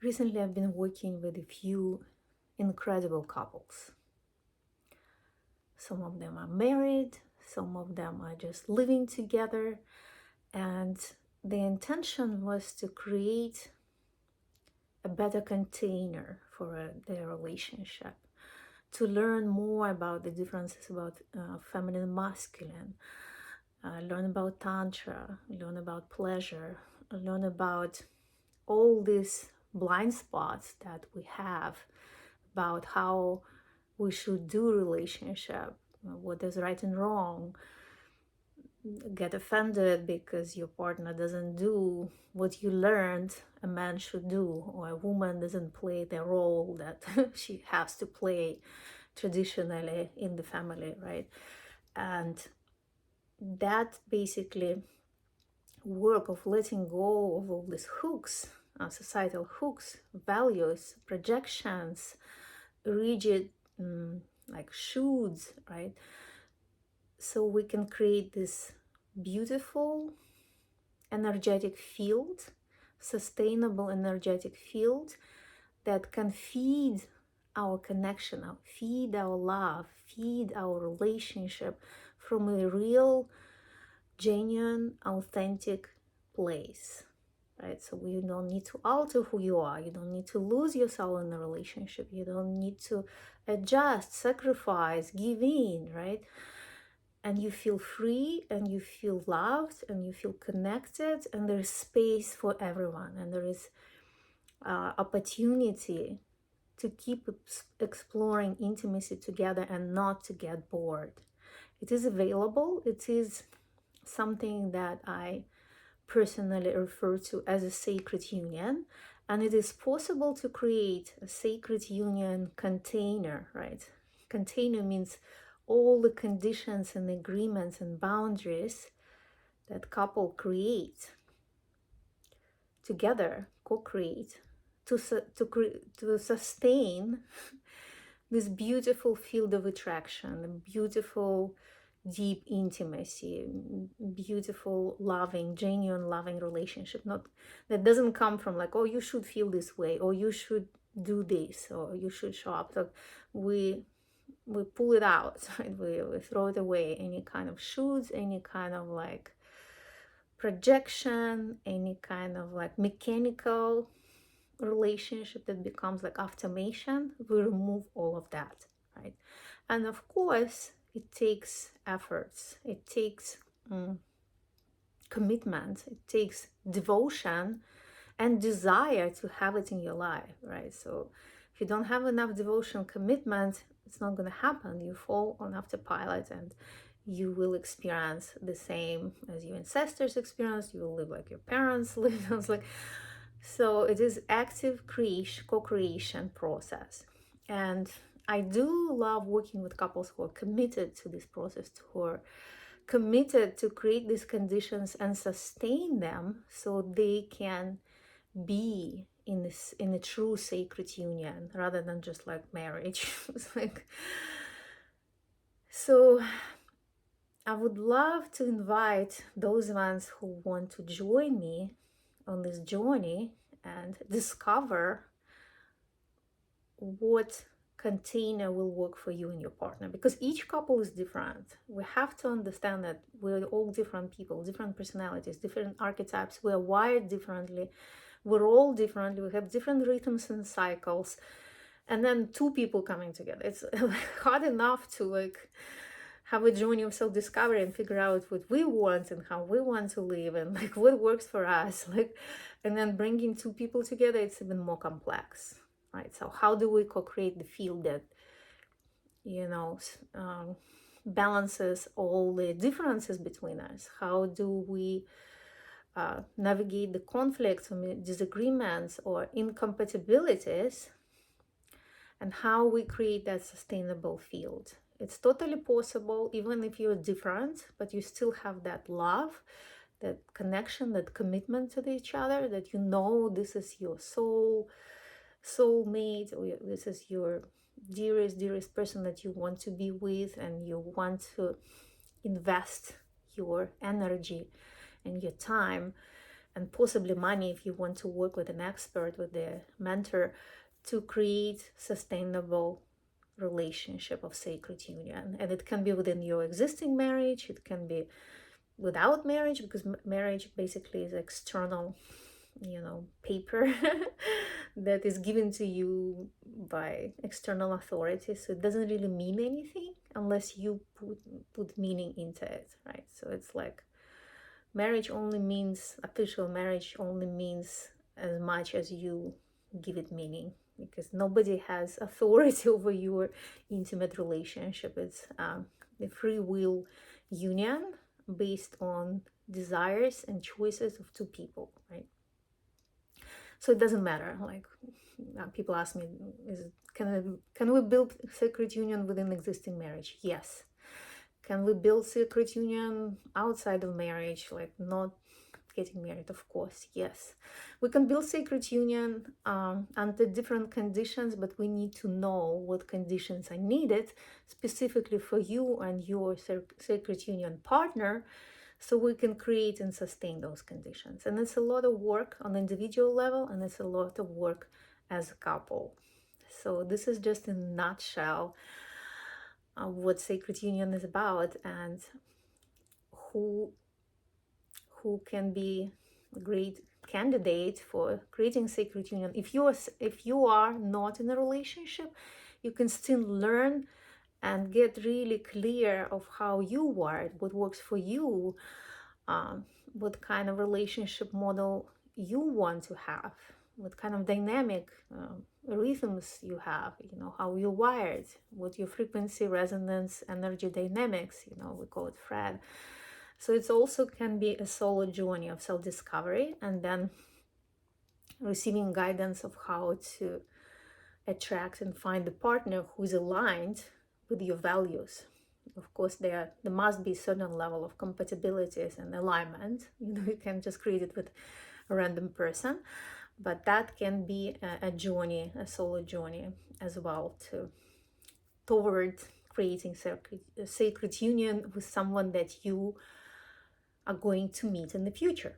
Recently, I've been working with a few incredible couples. Some of them are married, some of them are just living together, and the intention was to create a better container for their relationship, to learn more about the differences about feminine and masculine, learn about Tantra, learn about pleasure, learn about all these blind spots that we have about how we should do relationship, what is right and wrong, get offended because your partner doesn't do what you learned a man should do, or a woman doesn't play the role that she has to play traditionally in the family, right? And that basically work of letting go of all these hooks, societal hooks, values, projections, rigid like shoulds, right? So we can create this beautiful energetic field, sustainable energetic field that can feed our connection, feed our love, feed our relationship from a real, genuine, authentic place. Right? So you don't need to alter who you are. You don't need to lose yourself in a relationship. You don't need to adjust, sacrifice, give in, right? And you feel free and you feel loved and you feel connected, and there's space for everyone, and there is opportunity to keep exploring intimacy together and not to get bored. It is available. It is something that I personally refer to as a sacred union, and it is possible to create a sacred union container, right? Container means all the conditions and agreements and boundaries that couple create together, co-create to sustain this beautiful field of attraction, beautiful deep intimacy, beautiful loving, genuine loving relationship. Not that doesn't come from like, oh, you should feel this way, or you should do this, or you should show up. So we pull it out, right? We throw it away, any kind of shoulds, any kind of like projection, any kind of like mechanical relationship that becomes like affirmation. We remove all of that, right? And of course it takes efforts, it takes commitment, it takes devotion and desire to have it in your life, right? So if you don't have enough devotion, commitment, it's not going to happen. You fall on autopilot and you will experience the same as your ancestors experienced. You will live like your parents lived. It's like, so it is active creation, co-creation process. And I do love working with couples who are committed to this process, who are committed to create these conditions and sustain them so they can be in a true sacred union rather than just like marriage. It's like, so I would love to invite those ones who want to join me on this journey and discover what container will work for you and your partner, because each couple is different. We have to understand that we're all different people, different personalities, different archetypes. We're wired differently. We're all different. We have different rhythms and cycles. And then two people coming together, it's hard enough to like have a journey of self-discovery and figure out what we want and how we want to live and like what works for us, like, and then bringing two people together, it's even more complex, right? So how do we co-create the field that, you know, balances all the differences between us? How do we navigate the conflicts or disagreements or incompatibilities, and how we create that sustainable field? It's totally possible, even if you're different, but you still have that love, that connection, that commitment to each other, that you know this is your soulmate, or this is your dearest person that you want to be with, and you want to invest your energy and your time and possibly money if you want to work with an expert, with a mentor, to create sustainable relationship of sacred union. And it can be within your existing marriage, it can be without marriage, because marriage basically is external, paper that is given to you by external authorities. So it doesn't really mean anything unless you put meaning into it, right? So it's like official marriage only means as much as you give it meaning, because nobody has authority over your intimate relationship. It's the free will union based on desires and choices of two people, right? So it doesn't matter. Like, people ask me, can we build sacred union within existing marriage? Yes. Can we build sacred union outside of marriage, like not getting married? Of course, yes. We can build sacred union under different conditions, but we need to know what conditions are needed specifically for you and your sacred union partner, so we can create and sustain those conditions. And it's a lot of work on individual level, and it's a lot of work as a couple. So this is just in a nutshell what sacred union is about, and who can be a great candidate for creating sacred union. If you are not in a relationship, you can still learn and get really clear of how you wired, what works for you, what kind of relationship model you want to have, what kind of dynamic rhythms you have, how you're wired, what your frequency, resonance, energy dynamics, we call it Fred. So it also can be a solo journey of self-discovery, and then receiving guidance of how to attract and find a partner who is aligned with your values. Of course, there must be a certain level of compatibilities and alignment. You can't just create it with a random person, but that can be a journey, a solo journey as well, toward creating a sacred union with someone that you are going to meet in the future.